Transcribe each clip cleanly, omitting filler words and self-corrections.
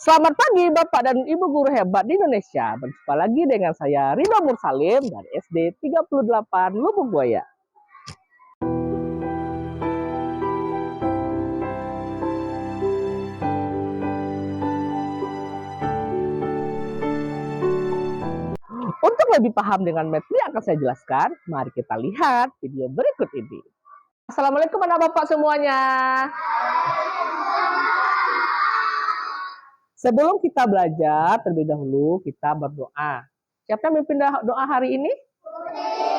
Selamat pagi Bapak dan Ibu guru hebat di Indonesia. Berjumpa lagi dengan saya Ridho Mursalim dari SD 38 Lubuk Buaya. Untuk lebih paham dengan materi yang akan saya jelaskan, mari kita lihat video berikut ini. Assalamualaikum anak Bapak semuanya. Sebelum kita belajar, terlebih dahulu kita berdoa. Siapa yang memimpin doa hari ini?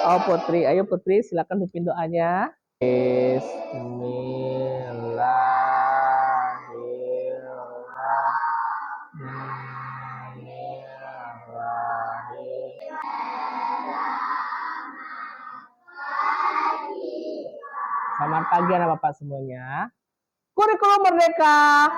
Oh, Putri. Ayo Putri, silakan pimpin doanya. Selamat pagi anak Bapak semuanya. Kurikulum Merdeka.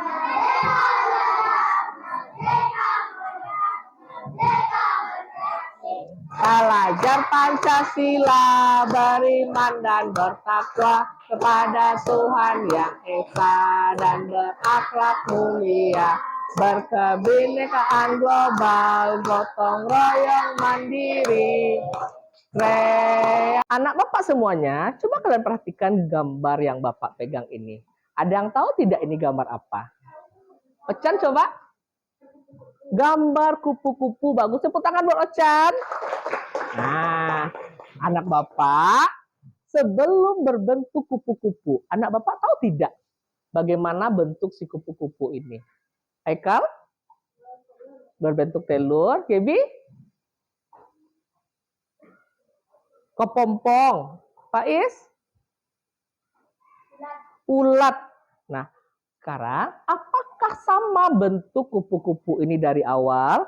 Pelajar Pancasila, beriman dan bertakwa kepada Tuhan Yang Esa dan berakhlak mulia, berkebinekaan global, gotong royong mandiri. Anak Bapak semuanya, coba kalian perhatikan gambar yang Bapak pegang ini. Ada yang tahu tidak ini gambar apa? Ocan coba. Gambar kupu-kupu. Bagus, tepuk tangan buat Ocan. Nah, anak Bapak sebelum berbentuk kupu-kupu, anak Bapak tahu tidak bagaimana bentuk si kupu-kupu ini? Haikal? Berbentuk telur. Kebi? Kepompong. Faiz? Ulat. Nah, sekarang apakah sama bentuk kupu-kupu ini dari awal?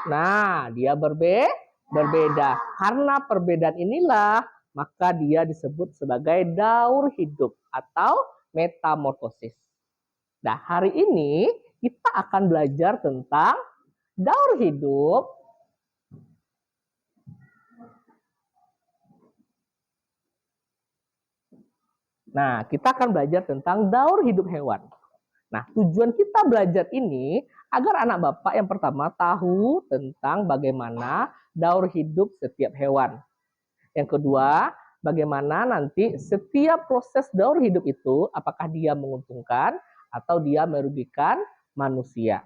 Nah, dia berbeda. Karena perbedaan inilah, maka dia disebut sebagai daur hidup atau metamorfosis. Nah, hari ini kita akan belajar tentang daur hidup. Nah, kita akan belajar tentang daur hidup hewan. Nah, tujuan kita belajar ini agar anak Bapak yang pertama tahu tentang bagaimana daur hidup setiap hewan. Yang kedua, bagaimana nanti setiap proses daur hidup itu, apakah dia menguntungkan atau dia merugikan manusia.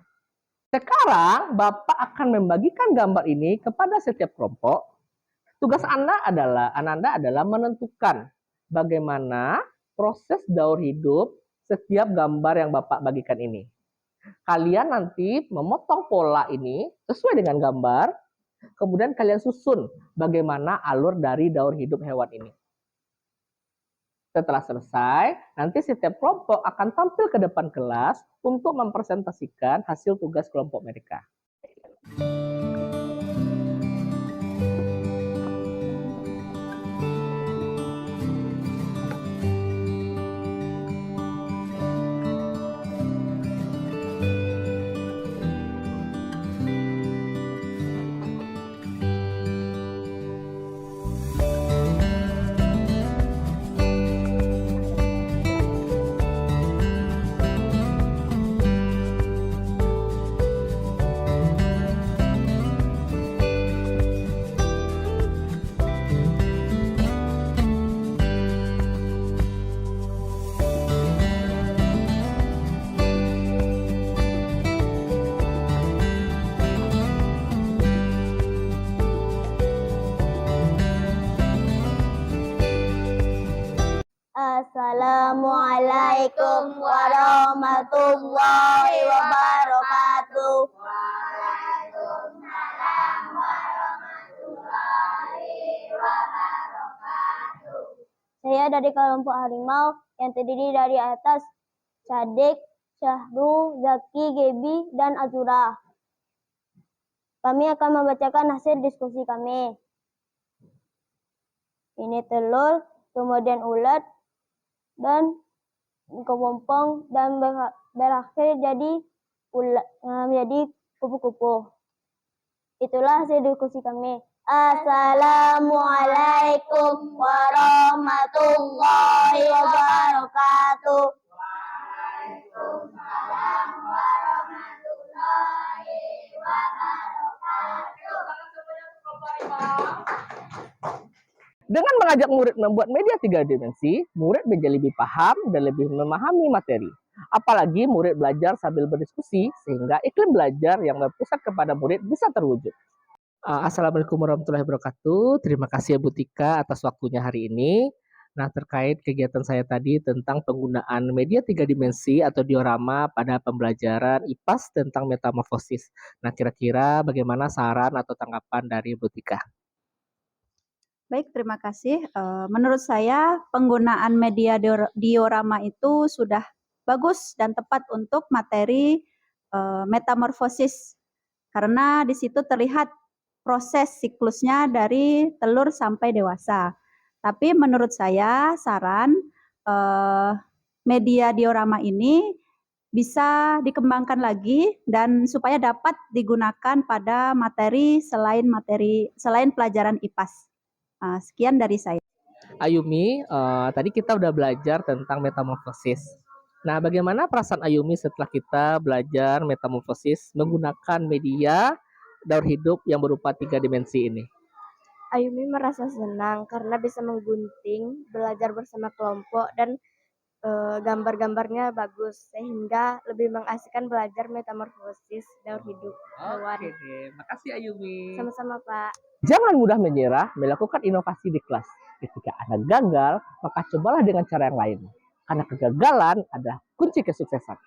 Sekarang, Bapak akan membagikan gambar ini kepada setiap kelompok. Tugas Anda adalah menentukan bagaimana proses daur hidup setiap gambar yang Bapak bagikan ini. Kalian nanti memotong pola ini sesuai dengan gambar, kemudian kalian susun bagaimana alur dari daur hidup hewan ini. Setelah selesai, nanti setiap kelompok akan tampil ke depan kelas untuk mempresentasikan hasil tugas kelompok mereka. Assalamualaikum warahmatullahi wabarakatuh. Waalaikumsalam warahmatullahi wabarakatuh. Saya dari kelompok harimau yang terdiri dari atas Sadik, Syahru, Zaki, Gebi, dan Azura. Kami akan membacakan hasil diskusi kami. Ini telur, kemudian ulat, dan kepompong, dan berakhir jadi kupu-kupu. Itulah hasil diskusi kami. Assalamualaikum warahmatullahi wabarakatuh. Waalaikumsalam warahmatullahi Dengan mengajak murid membuat media 3 dimensi, murid menjadi lebih paham dan lebih memahami materi. Apalagi murid belajar sambil berdiskusi, sehingga iklim belajar yang berpusat kepada murid bisa terwujud. Assalamualaikum warahmatullahi wabarakatuh. Terima kasih ya Bu Tika atas waktunya hari ini. Nah, terkait kegiatan saya tadi tentang penggunaan media 3 dimensi atau diorama pada pembelajaran IPAS tentang metamorfosis. Nah, kira-kira bagaimana saran atau tanggapan dari Bu Tika? Baik, terima kasih. Menurut saya penggunaan media diorama itu sudah bagus dan tepat untuk materi metamorfosis karena di situ terlihat proses siklusnya dari telur sampai dewasa. Tapi menurut saya saran media diorama ini bisa dikembangkan lagi dan supaya dapat digunakan pada materi selain pelajaran IPAS. Sekian dari saya. Ayumi, tadi kita udah belajar tentang metamorfosis. Nah, bagaimana perasaan Ayumi setelah kita belajar metamorfosis menggunakan media daur hidup yang berupa 3 dimensi ini? Ayumi merasa senang karena bisa menggunting, belajar bersama kelompok, dan gambar-gambarnya bagus sehingga lebih mengasihkan belajar metamorfosis daur hidup hewan. Oke deh, makasih Ayumi. Sama-sama, Pak. Jangan mudah menyerah melakukan inovasi di kelas. Ketika Anda gagal, maka cobalah dengan cara yang lain. Karena kegagalan adalah kunci kesuksesan.